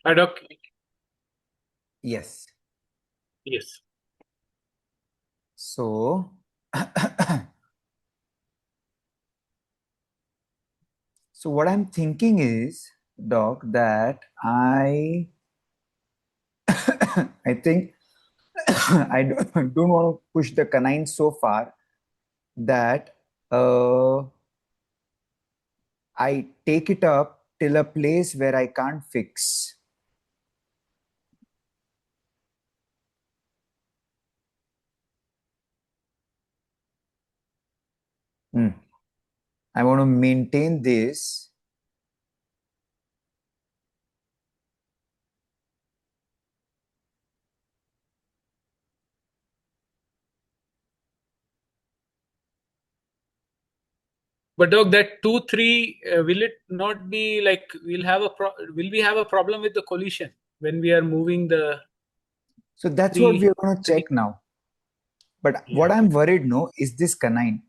Doc. Yes. Yes. So, so what I'm thinking is, Doc, that I think I don't want to push the canine so far that I take it up till a place where I can't fix. I want to maintain this. But Doc, that 2-3, will it not be like will we have a problem with the collision when we are moving the So that's what we are three? going to Three. check now. But what Yeah. I'm worried no is this canine.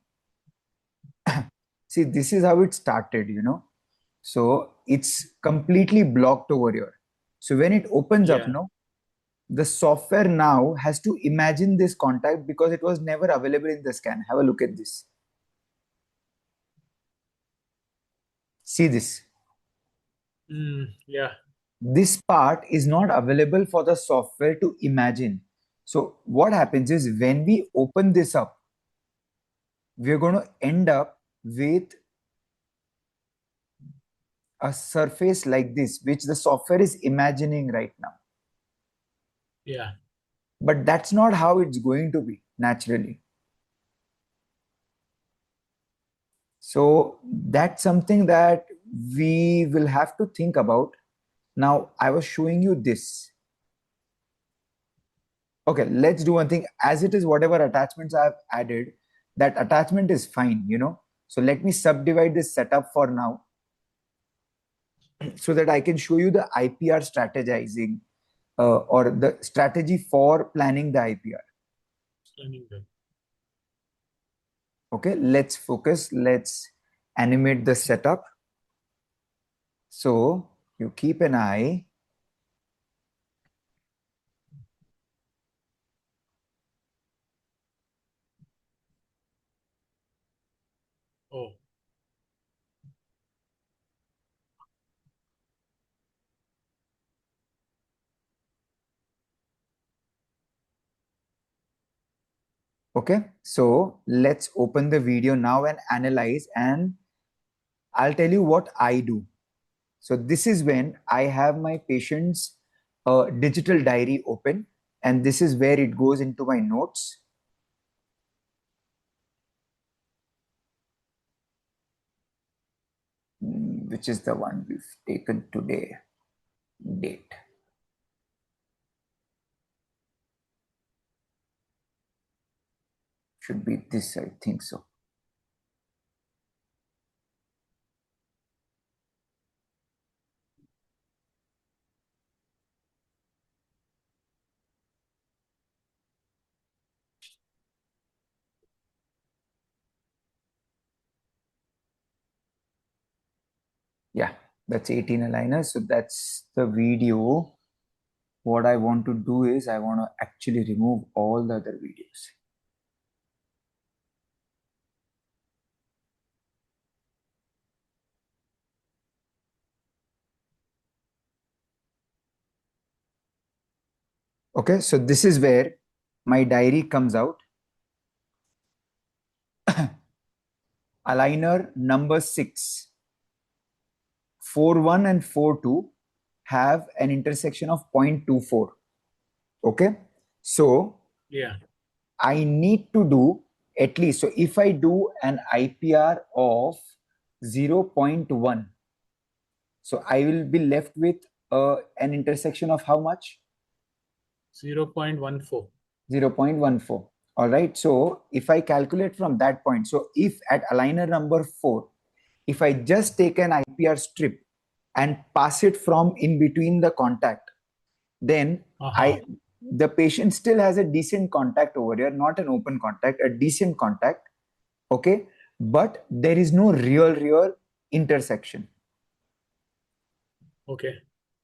See, this is how it started. So it's completely blocked over here. So when it opens up, Yeah. no, the software now has to imagine this contact because it was never available in the scan. Have a look at this. See this. Yeah. This part is not available for the software to imagine. So what happens is when we open this up, we're going to end up with a surface like this, which the software is imagining right now. Yeah. But that's not how it's going to be naturally. So that's something that we will have to think about. Now, I was showing you this. Okay, let's do one thing. As it is, whatever attachments I've added, that attachment is fine. So let me subdivide this setup for now so that I can show you the IPR strategizing or the strategy for planning the IPR. Okay, let's focus. Let's animate the setup. So you keep an eye. Oh. Okay, so let's open the video now and analyze, and I'll tell you what I do. So this is when I have my patient's digital diary open, and this is where it goes into my notes. Which is the one we've taken today, date. Should be this, I think so. Yeah, that's 18 aligners. So that's the video. What I want to do is I want to actually remove all the other videos. Okay, so this is where my diary comes out. Aligner number 6, 4.1 and 4.2 have an intersection of 0.24. Okay, so Yeah. I need to do at least, so if I do an IPR of 0.1, so I will be left with an intersection of how much? 0.14. 0.14. All right. So if I calculate from that point, so if at aligner number 4, if I just take an IPR strip and pass it from in between the contact, then the patient still has a decent contact over here, not an open contact, a decent contact. Okay. But there is no real intersection. Okay.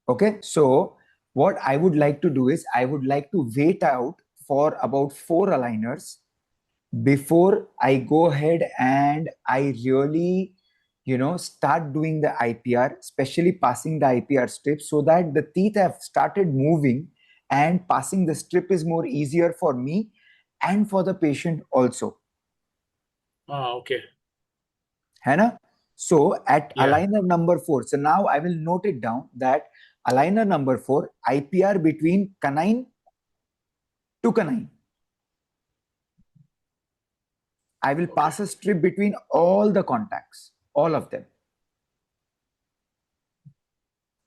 Okay, so what I would like to do is I would like to wait out for about 4 aligners before I go ahead and I really, start doing the IPR, especially passing the IPR strip, so that the teeth have started moving and passing the strip is more easier for me and for the patient also. Okay. है ना? So at Yeah. aligner number 4, so now I will note it down that aligner number 4, IPR between canine to canine. I will pass a strip between all the contacts, all of them.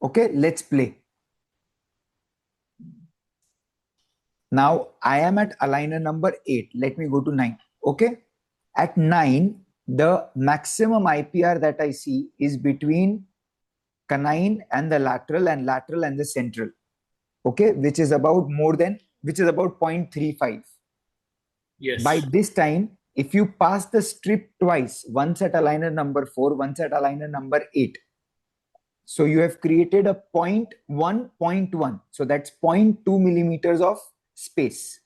Okay, let's play. Now I am at aligner number 8. Let me go to 9. Okay, at 9, the maximum IPR that I see is between canine and the lateral and the central. Okay, which is about 0.35. Yes. By this time, if you pass the strip twice, once at aligner number 4, once at aligner number 8, so you have created a 0.1. So that's 0.2 millimeters of space.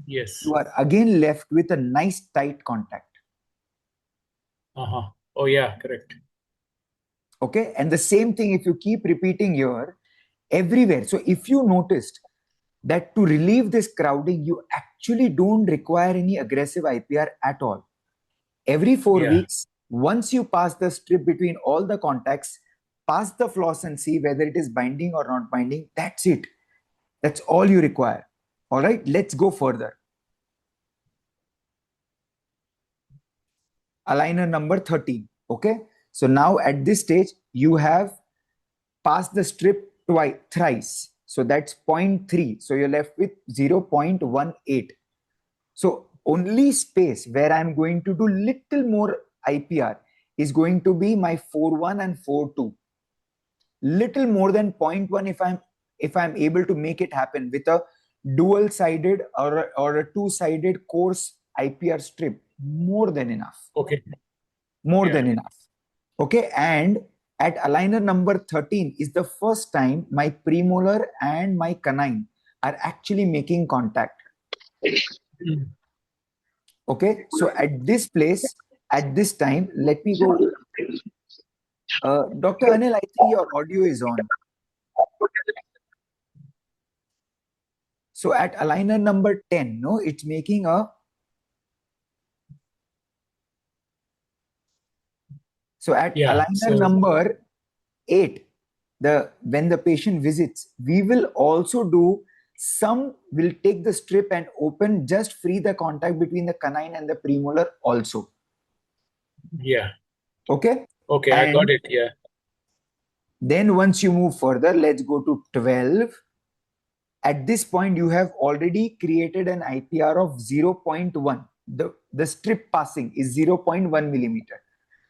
Yes. You are again left with a nice tight contact. Oh yeah, correct. Okay, and the same thing if you keep repeating here everywhere. So if you noticed that to relieve this crowding, you actually don't require any aggressive IPR at all. Every 4 Yeah. weeks, once you pass the strip between all the contacts, pass the floss and see whether it is binding or not binding. That's it. That's all you require. All right, let's go further. Aligner number 13. Okay, so now at this stage, you have passed the strip thrice. So that's 0.3. So you're left with 0.18. So only space where I'm going to do little more IPR is going to be my 4.1 and 4.2. Little more than 0.1 if I'm able to make it happen with a dual-sided or a two-sided coarse IPR strip. More than enough. Okay. More Yeah. than enough. Okay, and at aligner number 13 is the first time my premolar and my canine are actually making contact. Okay, so at this place, at this time, let me go. Dr. Anil, I think your audio is on. So at aligner number 10, no, it's making a. So at Yeah. aligner So number 8, when the patient visits, we will also do some, will take the strip and open, just free the contact between the canine and the premolar also. yeah. Okay. Okay, I got And it. Yeah. then once you move further, let's go to 12. At this point, you have already created an IPR of 0.1. The strip passing is 0.1 millimeter.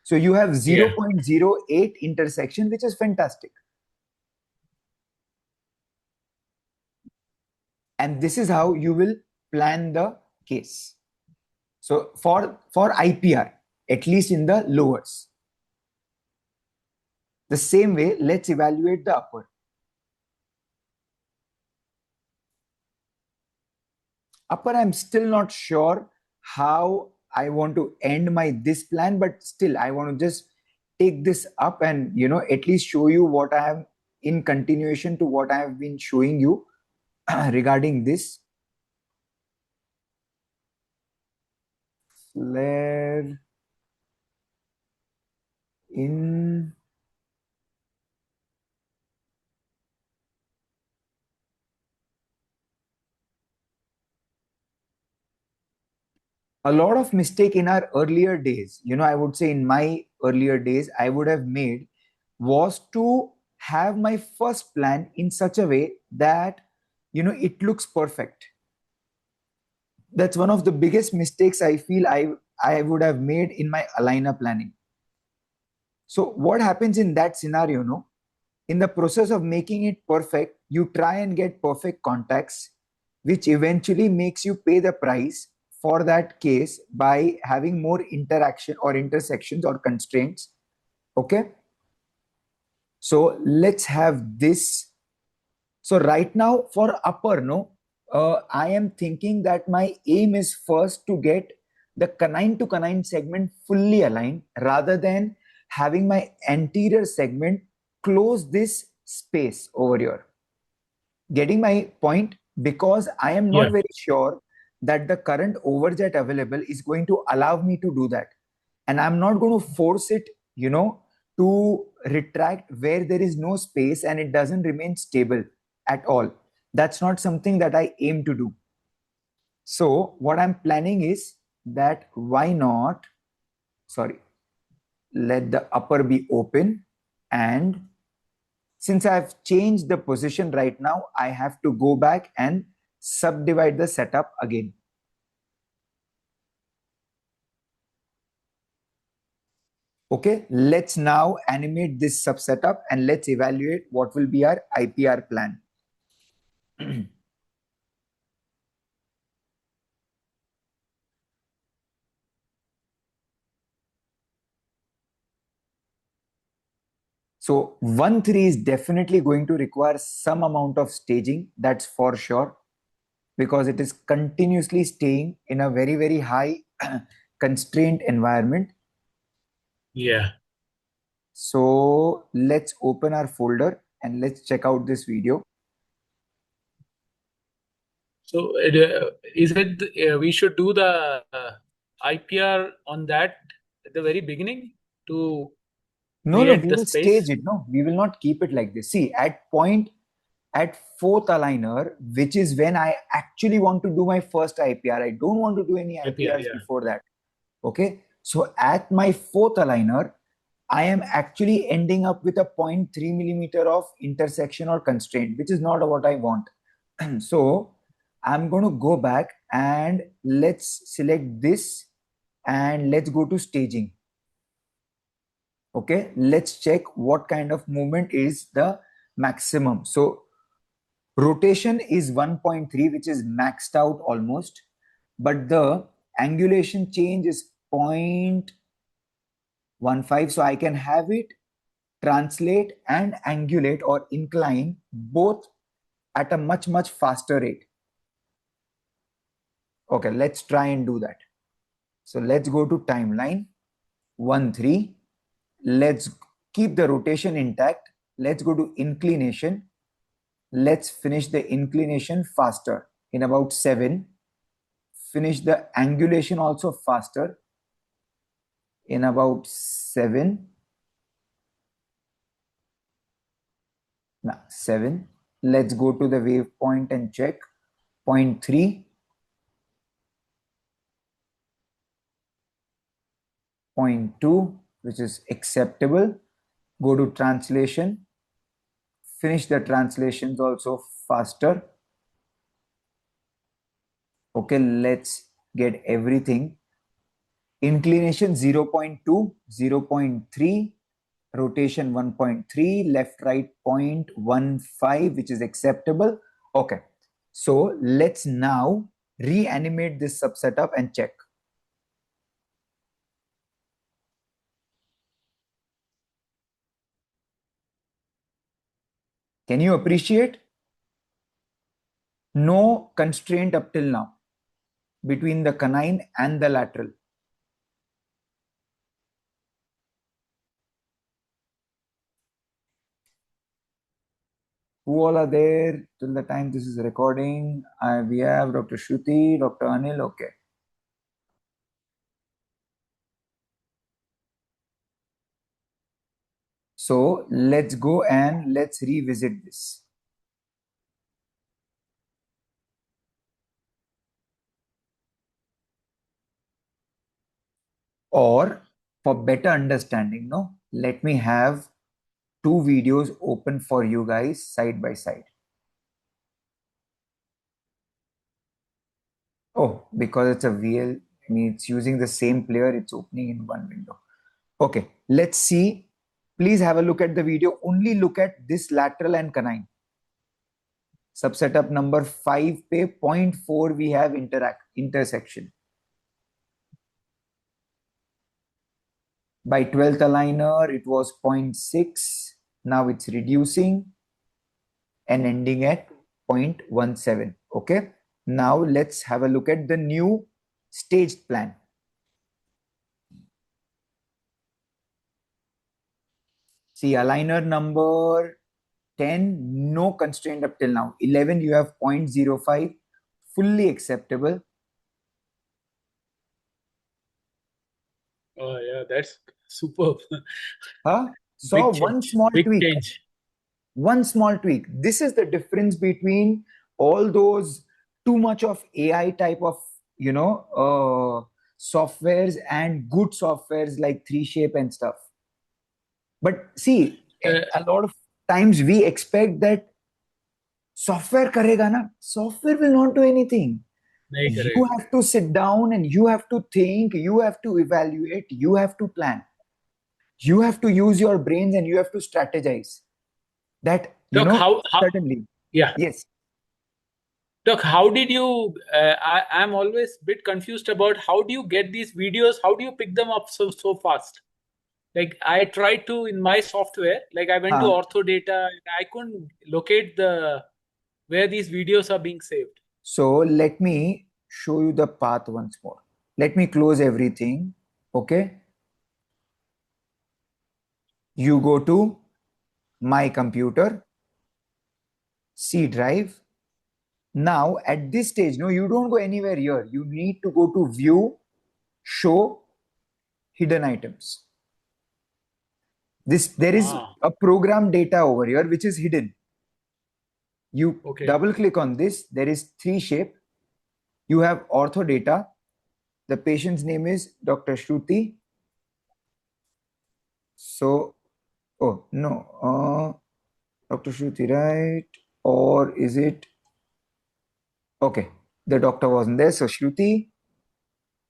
So you have Yeah. 0.08 intersection, which is fantastic. And this is how you will plan the case. So for IPR, at least in the lowers. The same way, let's evaluate the upper. Upper, I'm still not sure how I want to end my this plan, but still I want to just take this up and at least show you what I have in continuation to what I have been showing you regarding this. Flare in. A lot of mistake in our earlier days, I would say in my earlier days, I would have made was to have my first plan in such a way that, it looks perfect. That's one of the biggest mistakes I feel I would have made in my aligner planning. So what happens in that scenario, no? In the process of making it perfect, you try and get perfect contacts, which eventually makes you pay the price for that case by having more interaction or intersections or constraints. Okay. So let's have this. So right now for upper, no, I am thinking that my aim is first to get the canine to canine segment fully aligned rather than having my anterior segment close this space over here. Getting my point? Because I am not Yeah. very sure that the current overjet available is going to allow me to do that. And I'm not going to force it, to retract where there is no space and it doesn't remain stable at all. That's not something that I aim to do. So what I'm planning is that why not, sorry, let the upper be open, and since I've changed the position right now, I have to go back and subdivide the setup again. Okay, let's now animate this sub setup and let's evaluate what will be our IPR plan. So 1-3 is definitely going to require some amount of staging, that's for sure, because it is continuously staying in a very, very high constrained environment. Yeah. So let's open our folder and let's check out this video. So is it we should do the IPR on that at the very beginning to No, no, create we the will stage space? it. No, we will not keep it like this. See, at fourth aligner, which is when I actually want to do my first IPR. I don't want to do any IPR, IPRs yeah. before that. Okay. So at my fourth aligner, I am actually ending up with a 0.3 millimeter of intersection or constraint, which is not what I want. So I'm going to go back and let's select this and let's go to staging. Okay, let's check what kind of movement is the maximum. So rotation is 1.3, which is maxed out almost, but the angulation change is 0.15. So I can have it translate and angulate or incline both at a much, much faster rate. Okay, let's try and do that. So let's go to timeline 1-3. Let's keep the rotation intact. Let's go to inclination. Let's finish the inclination faster in about 7. Finish the angulation also faster in about 7. Now 7. Let's go to the waypoint and check 0.3, 0.2, which is acceptable. Go to translation. Finish the translations also faster. Okay, let's get everything. Inclination 0.2, 0.3, rotation 1.3, left right 0.15, which is acceptable. Okay, so let's now reanimate this sub setup and check. Can you appreciate? No constraint up till now between the canine and the lateral. Who all are there till the time this is recording? We have Dr. Shruti, Dr. Anil. Okay. So let's go and let's revisit this. Or for better understanding, no, let me have two videos open for you guys side by side. Oh, because it's a VL, I mean, it's using the same player, it's opening in one window. Okay, let's see. Please have a look at the video. Only look at this lateral and canine. Subsetup number 5 pe 0.4 we have intersection. By 12th aligner, it was 0.6. Now it's reducing and ending at 0.17. Okay. Now let's have a look at the new staged plan. See, aligner number 10, no constraint up till now. 11, you have 0.05, fully acceptable. Oh yeah, that's superb. Huh? So Big one change. small Big tweak, change. one small tweak. This is the difference between all those too much of AI type of, softwares and good softwares like 3Shape and stuff. But see, Uh, a lot of times we expect that software karega na, software will not do anything. nahi You karega. have to sit down and you have to think, you have to evaluate, you have to plan. You have to use your brains and you have to strategize. That, Doc, how suddenly, yeah. yes. Doc, how did you I'm always a bit confused about how do you get these videos? How do you pick them up so fast? Like I tried to in my software, like I went to Huh. Ortho Data and I couldn't locate the where these videos are being saved. So let me show you the path once more. Let me close everything. Okay. You go to my computer, C drive. Now at this stage, no, you don't go anywhere here. You need to go to view, show, hidden items. There is Ah, a program data over here which is hidden. You okay. double click on this. There is 3Shape. You have ortho data. The patient's name is Dr. Shruti. So, oh no, Dr. Shruti, right? Or is it? Okay, the doctor wasn't there. So Shruti,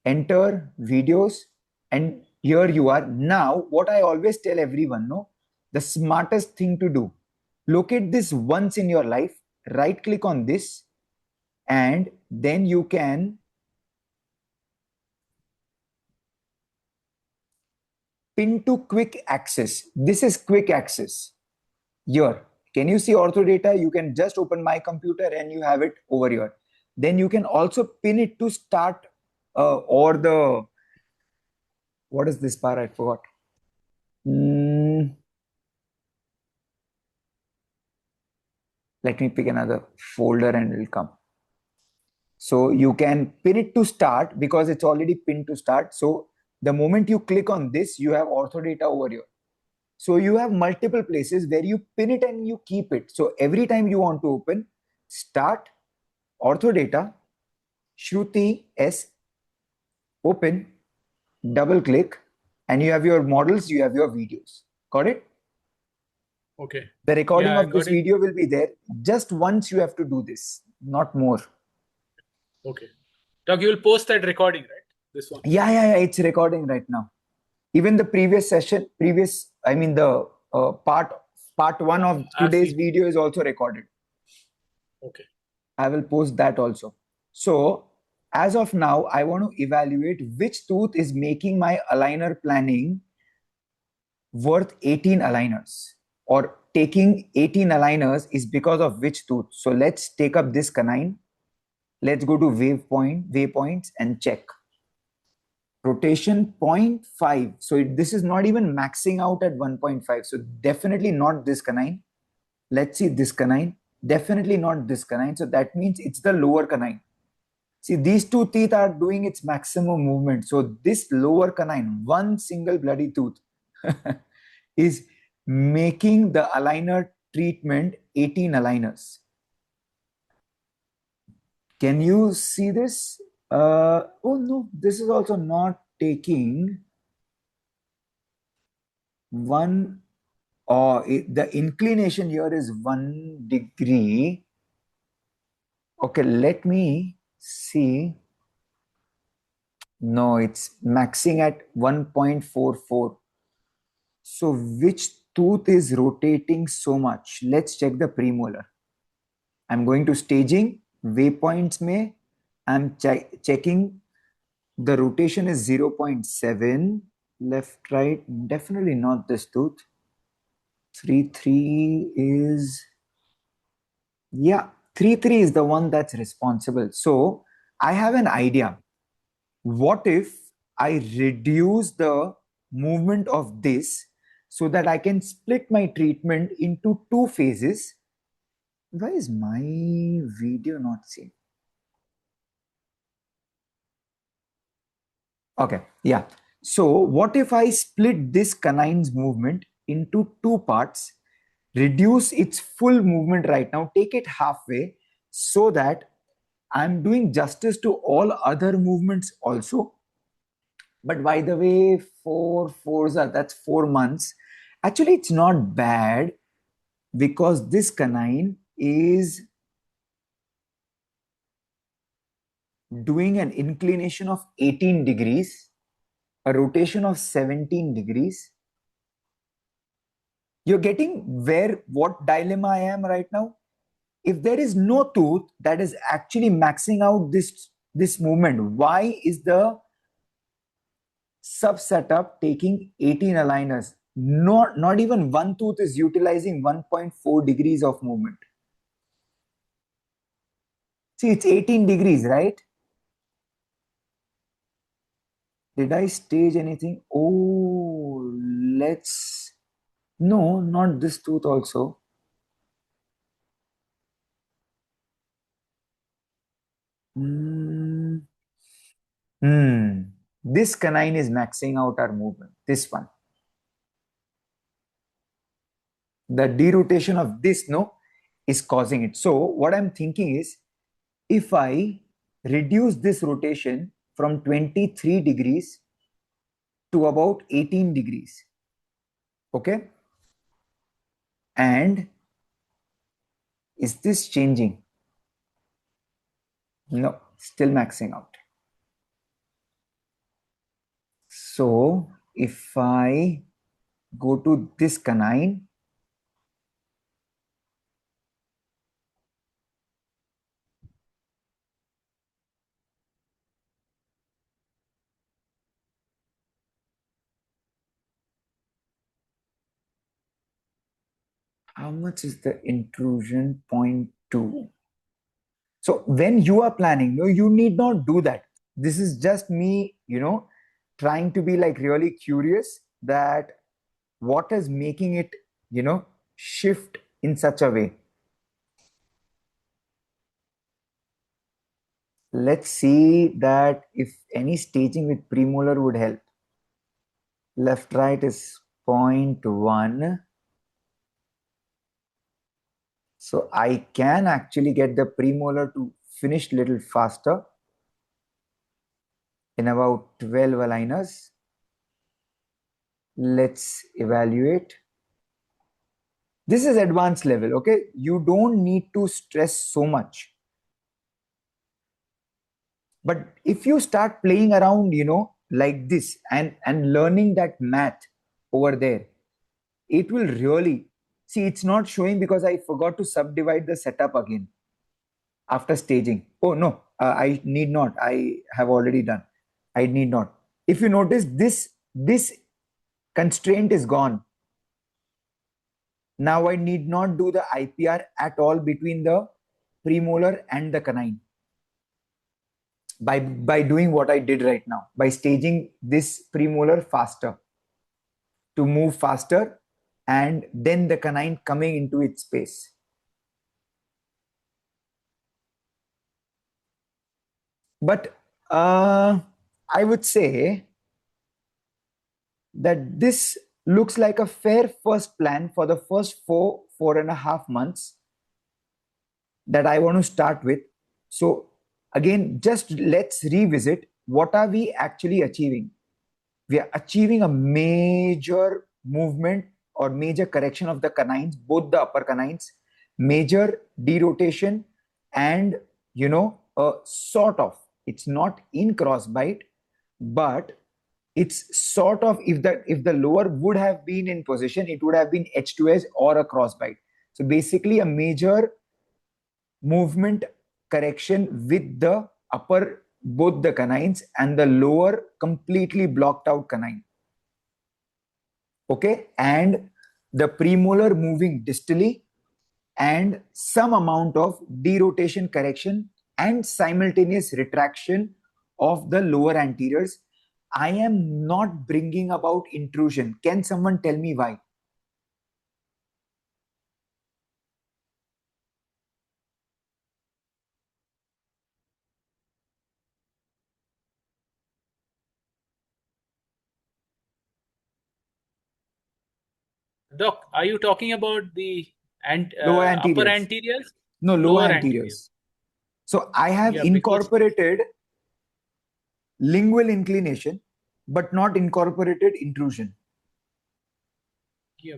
enter videos, and here you are. Now, what I always tell everyone, no, the smartest thing to do, locate this once in your life, right click on this, and then you can pin to quick access. This is quick access. Here, can you see ortho data? You can just open my computer and you have it over here. Then you can also pin it to start or the, what is this bar? I forgot. Mm, let me pick another folder and it'll come. So you can pin it to start because it's already pinned to start. So the moment you click on this, you have ortho data over here. So you have multiple places where you pin it and you keep it. So every time you want to open, start, ortho data, Shruti S, open, double click, and you have your models, you have your videos. Got it? Okay. The recording Yeah, I of this got it. video will be there. Just once you have to do this, not more. Okay. Doc, you will post that recording, right? This one. Yeah, it's recording right now. Even the previous session, I mean the part one of I've today's seen. video is also recorded. Okay. I will post that also. So as of now, I want to evaluate which tooth is making my aligner planning worth 18 aligners, or taking 18 aligners is because of which tooth. So let's take up this canine. Let's go to waypoints and check. Rotation 0.5. So this is not even maxing out at 1.5. So definitely not this canine. Let's see this canine. Definitely not this canine. So that means it's the lower canine. See, these two teeth are doing its maximum movement. So this lower canine, one single bloody tooth, is making the aligner treatment 18 aligners. Can you see this? Oh no, this is also not taking one. The inclination here is 1 degree. Okay, let me see. No, it's maxing at 1.44. So which tooth is rotating so much? Let's check the premolar. I'm going to staging, waypoints mein. I'm checking the rotation is 0.7, left, right, definitely not this tooth. 3 3 is, yeah, 3 3 is the one that's responsible. So I have an idea. What if I reduce the movement of this so that I can split my treatment into two phases? Why is my video not seen? Okay, yeah. So what if I split this canine's movement into two parts, reduce its full movement right now, take it halfway, so that I'm doing justice to all other movements also. But by the way, four Forza, that's 4 months. Actually, it's not bad because this canine is doing an inclination of 18 degrees, a rotation of 17 degrees. You're getting where what dilemma I am right now? If there is no tooth that is actually maxing out this movement, why is the sub setup taking 18 aligners? Not even one tooth is utilizing 1.4 degrees of movement. See, it's 18 degrees, right? Did I stage anything? Oh, let's... No, not this tooth also. Hmm. This canine is maxing out our movement. This one. The derotation of this, no, is causing it. So what I'm thinking is, if I reduce this rotation from 23 degrees to about 18 degrees, okay, and is this changing? No, still maxing out. So if I go to this canine, how much is the intrusion? 0.2. So when you are planning, no, you need not do that. This is just me, trying to be like really curious that what is making it, shift in such a way. Let's see that if any staging with premolar would help. Left right is 0.1. So I can actually get the premolar to finish little faster in about 12 aligners. Let's evaluate. This is advanced level, okay? You don't need to stress so much. But if you start playing around, like this and learning that math over there, it will really... See, it's not showing because I forgot to subdivide the setup again after staging. Oh no, I need not. I have already done. I need not. If you notice, this constraint is gone. Now I need not do the IPR at all between the premolar and the canine by doing what I did right now, by staging this premolar faster to move faster, and then the canine coming into its space. But I would say that this looks like a fair first plan for the first 4.5 months that I want to start with. So again, just let's revisit, what are we actually achieving? We are achieving a major movement or major correction of the canines, both the upper canines, major derotation, and a sort of, it's not in crossbite, but it's sort of, if the lower would have been in position, it would have been edge to edge or a crossbite. So basically a major movement correction with the upper, both the canines, and the lower completely blocked out canine. Okay, and the premolar moving distally, and some amount of derotation correction and simultaneous retraction of the lower anteriors. I am not bringing about intrusion. Can someone tell me why? Doc, are you talking about the Lower upper anteriors. anteriors? No, lower Lower anteriors. anteriors. So I have Yeah, because incorporated lingual inclination, but not incorporated intrusion.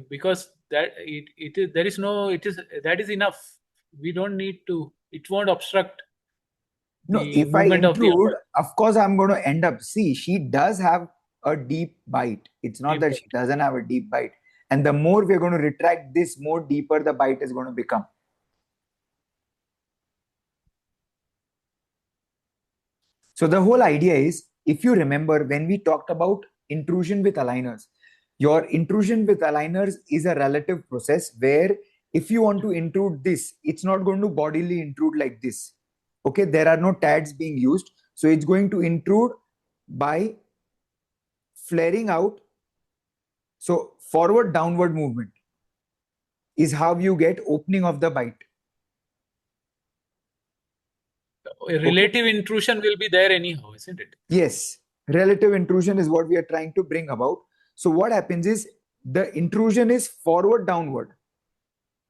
because that it is there is no it is that is enough. We don't need to. It won't obstruct No, the if I movement of the intrude, upper of course, I'm going to end up. See, she does have a deep bite. It's not deep that she bite. doesn't have a deep bite. And the more we're going to retract this, more deeper the bite is going to become. So the whole idea is, if you remember when we talked about intrusion with aligners, your intrusion with aligners is a relative process where if you want to intrude this, it's not going to bodily intrude like this. Okay, there are no TADs being used. So it's going to intrude by flaring out. So forward downward movement is how you get opening of the bite. A Okay. relative intrusion will be there anyhow, isn't it? Yes, relative intrusion is what we are trying to bring about. So what happens is the intrusion is forward downward.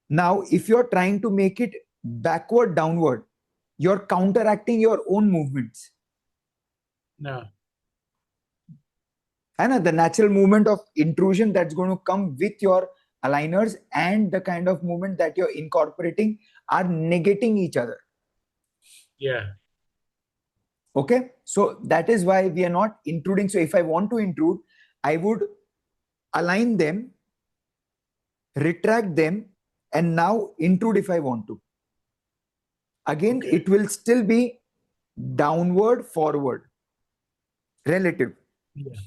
Now, if you're trying to make it backward downward, you're counteracting your own movements. No. And the natural movement of intrusion that's going to come with your aligners and the kind of movement that you're incorporating are negating each other. Yeah. Okay, so that is why we are not intruding. So if I want to intrude, I would align them, retract them, and now intrude if I want to. Again, Okay. it will still be downward, forward, relative. Yeah.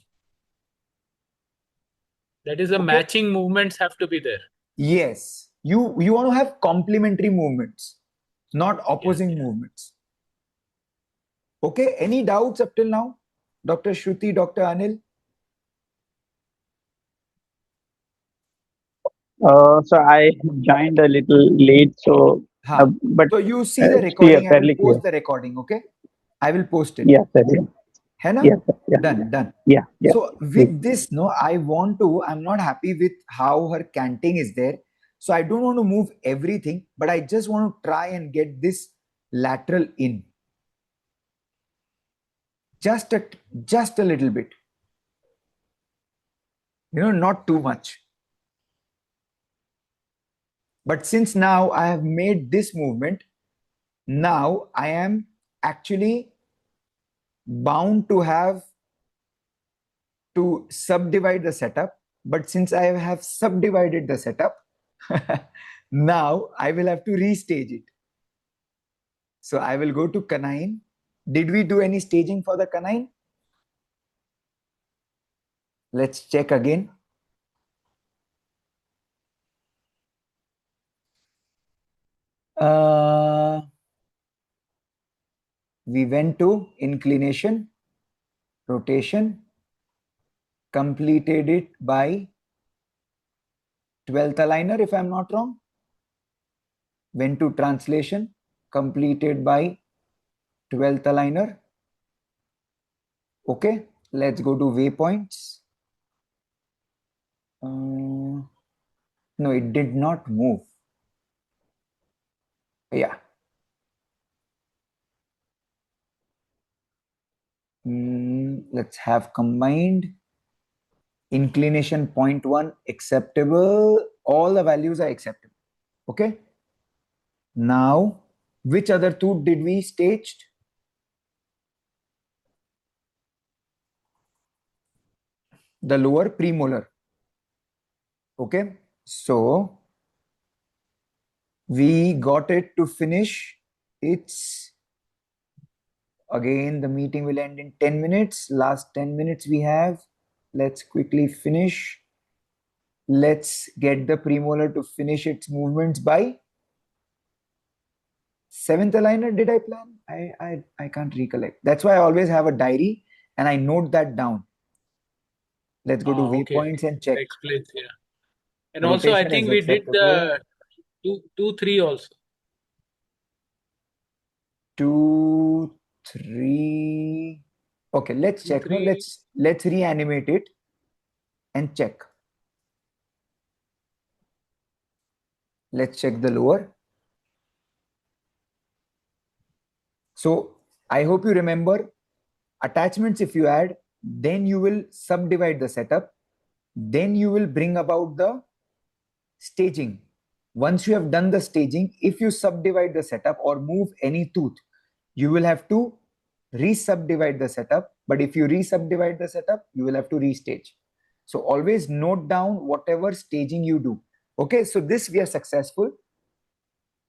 That is the Okay. matching movements have to be there. Yes, you want to have complementary movements, not Yeah. opposing Yeah. movements. Okay. Any doubts up till now, Dr. Shruti, Dr. Anil? So I joined a little late, so Ha. but So you see the it's clear, recording. I will fairly clear. post the recording. Okay. I will post it. Yes, sir. Yeah. है ना? Yes, sir. Yeah. Done, done. Yeah. Yeah. So Please. with this, no, I'm not happy with how her canting is there. So I don't want to move everything, but I just want to try and get this lateral in. Just a just a little bit. Not too much. But since now I have made this movement, now I am actually bound to have to subdivide the setup. But since I have subdivided the setup, now I will have to restage it. So I will go to canine. Did we do any staging for the canine? Let's check again. We went to inclination, rotation, completed it by 12th aligner, if I'm not wrong. Went to translation, completed by 12th aligner. Okay, let's go to waypoints. No, it did not move. Yeah. Let's have combined. Inclination 0.1 acceptable. All the values are acceptable. Okay. Now, which other two did we staged? The lower premolar. Okay. So we got it to finish. It's again, the meeting will end in 10 minutes. Last 10 minutes we have. Let's quickly finish. Let's get the premolar to finish its movements by 7th aligner. Did I plan? I can't recollect. That's why I always have a diary and I note that down. Let's go to Okay. waypoints and check. Explains, yeah. And also, I Rotation think is we did acceptable. the 2, 3 also. 2, 3. Okay, let's Two, check. No, three. let's reanimate it and check. Let's check the lower. So I hope you remember attachments. If you add, then you will subdivide the setup. Then you will bring about the staging. Once you have done the staging, if you subdivide the setup or move any tooth, you will have to re-subdivide the setup. But if you re-subdivide the setup, you will have to restage. So always note down whatever staging you do. Okay, so this we are successful.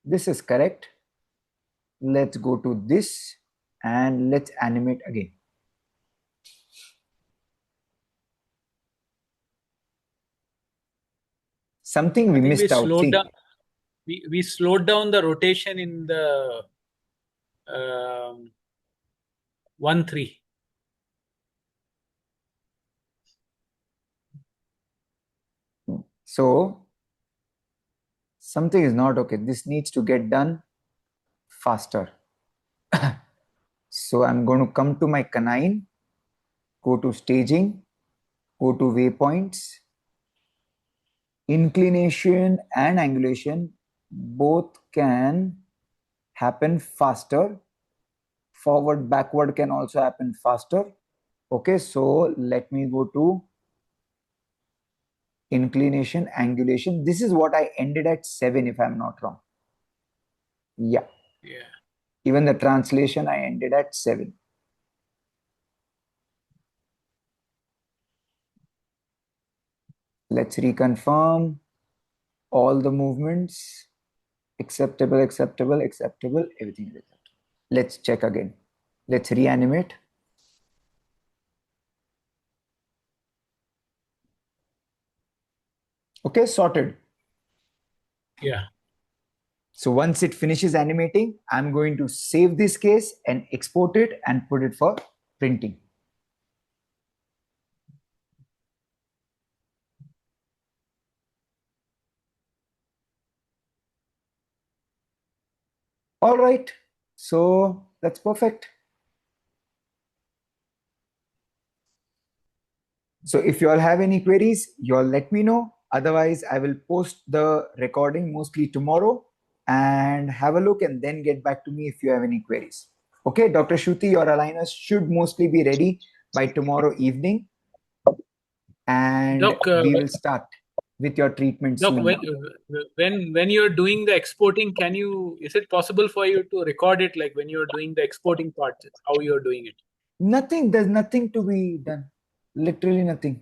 This is correct. Let's go to this and let's animate again. Something I we think we missed out. slowed See, down. We slowed down the rotation in the 1, 3. so something is not okay. This needs to get done faster. So I'm going to come to my canine, go to staging, go to waypoints, inclination and angulation both can happen faster. Forward, backward can also happen faster. Okay, so let me go to inclination, angulation. This is what I ended at 7, if I'm not wrong. Yeah. Yeah. Even the translation, I ended at 7. Let's reconfirm all the movements. Acceptable, acceptable, acceptable. Everything is acceptable. Let's check again. Let's reanimate. Okay, sorted. Yeah. So once it finishes animating, I'm going to save this case and export it and put it for printing. All right. So that's perfect. So if you all have any queries, you all let me know. Otherwise, I will post the recording mostly tomorrow and have a look and then get back to me if you have any queries. Okay, Dr. Shruti, your aligners should mostly be ready by tomorrow evening and Doc, we will start with your treatment Doc, soon now. when you're doing the exporting, is it possible for you to record it like when you're doing the exporting part, how you're doing it? Nothing, there's nothing to be done. Literally nothing.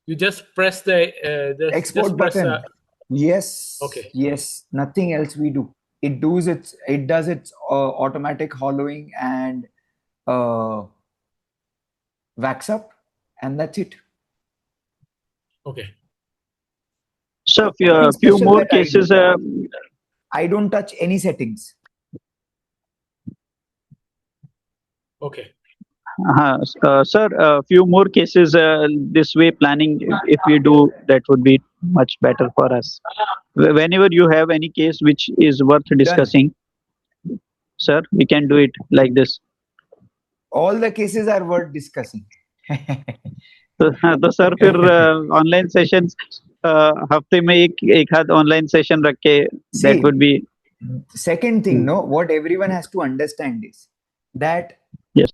You just press the just Export press button. Yes, okay. yes, nothing else we do. It does its automatic hollowing and uh, wax up, and that's it. Okay. So Nothing a few special more that I do. cases. I don't touch any settings. Okay. Sir, a few more cases this way planning, if we do, that would be much better for us. Whenever you have any case which is worth Done. discussing, sir, we can do it like this. All the cases are worth discussing. तो sir फिर online sessions हफ्ते में एक आध online session रख के that would See, be. second thing, no, what everyone has to understand is that Yes.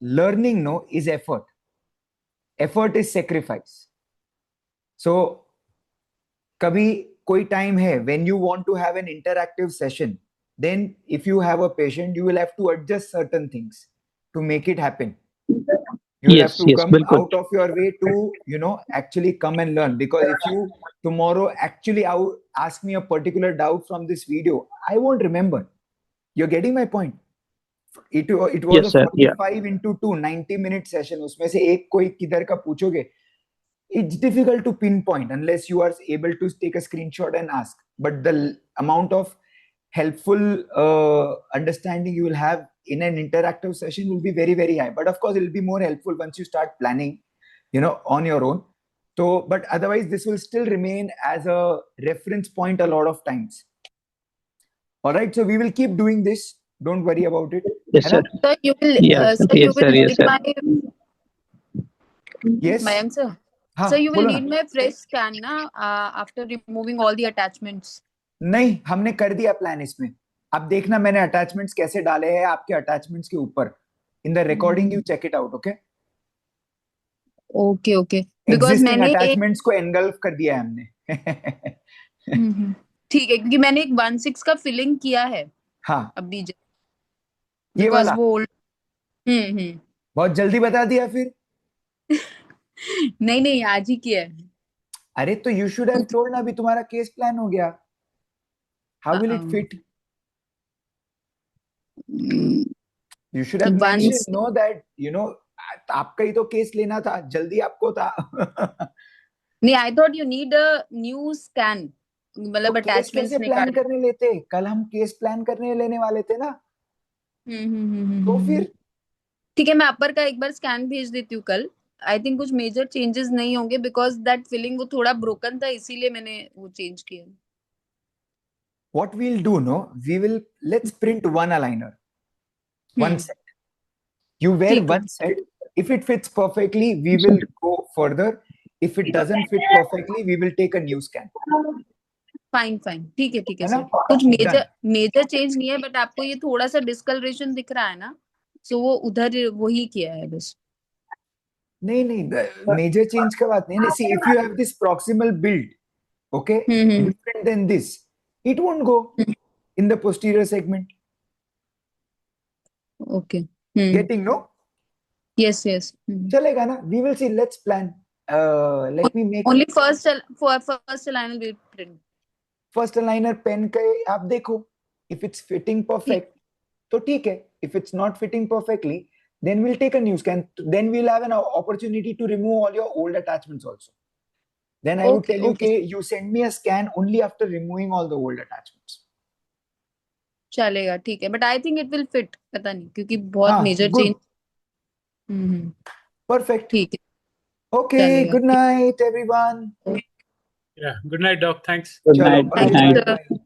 Learning, no, is effort. Effort is sacrifice. So कभी कोई time है when you want to have an interactive session, then if you have a patient, you will have to adjust certain things to make it happen. You will have Yes, to yes, come बिल्कुल. out of your way to, actually come and learn. Because if you tomorrow actually ask me a particular doubt from this video, I won't remember. You're getting my point. It was Yes, a sir. Yeah. 45 into 2 90-minute session. उसमें से एक कोई किधर का पूछोगे, it's difficult to pinpoint unless you are able to take a screenshot and ask. But the amount of helpful understanding you will have in an interactive session will be very, very high. But of course, it will be more helpful once you start planning, on your own. So, but otherwise, this will still remain as a reference point a lot of times. All right. So we will keep doing this. Don't worry about it. Yes, sir. Sir, you will, Yes, sir, you yes, will sir. Yes, need sir. my, Yes. Mayank sir. हाँ, Sir, you will बोलो ना. need my fresh scan na, after removing all the attachments. नहीं, हमने कर दिया plan इसमें. अब देखना मैंने अटैचमेंट्स कैसे डाले हैं आपके अटैचमेंट्स के ऊपर. In the recording you check it out. Okay. Okay okay. Because existing मैंने एक अटैचमेंट्स को एनगल्फ कर दिया है हमने. ठीक है, क्योंकि मैंने एक 1.6 का फिलिंग किया है हाँ, अभी, ये बिकॉज वाला वो ओल्ड. बहुत जल्दी बता दिया फिर. नहीं नहीं, आज ही किया है. अरे तो यू शुड हैव टोल्ड ना. अभी तुम्हारा केस प्लान हो गया. How will it fit? You should have mention know that आपका ही तो केस लेना था. जल्दी आपको था. नहीं, I thought you need a new scan, मतलब तो केस अटैचमेंट्स कैसे प्लान करने लेते? कल हम केस प्लान करने लेने वाले थे ना. तो फिर ठीक है, मैं अपर का एक बार स्कैन भेज देती हूँ कल. आई थिंक कुछ मेजर चेंजेस नहीं होंगे, बिकॉज दैट फिलिंग वो थोड़ा ब्रोकन था, इसीलिए मैंने वो चेंज किया. what we'll do, no, let's print one aligner, one set. You wear ठीक है. one set. If it fits perfectly, we will go further. If it doesn't fit perfectly, we will take a new scan. Fine fine, ठीक है है sir. ना? कुछ Done. Major change नहीं है, but आपको ये थोड़ा सा डिस्कलरेशन दिख रहा है ना, सो वो उधर वही किया है बस. नहीं, मेजर चेंज का बात नहीं. See, if you have this proximal build, okay, different than this, it won't go in the posterior segment. Okay. Getting, no? Yes yes. चलेगा ना? We will see. Let's plan. Let me make only first line will print. first aligner pen का आप देखो. If it's fitting perfect, तो ठीक है. If it's not fitting perfectly, then we'll take a new scan. Then we'll have an opportunity to remove all your old attachments also. Then I would tell you, okay, you send me a scan only after removing all the old attachments. चलेगा, ठीक है, but I think it will fit. पता नहीं, क्योंकि बहुत major change. Perfect. ठीक है. Okay, चलेगा. good night everyone. Yeah, good night, Doc. Thanks. Good Chalo, night. bye, Good night. bye, bye.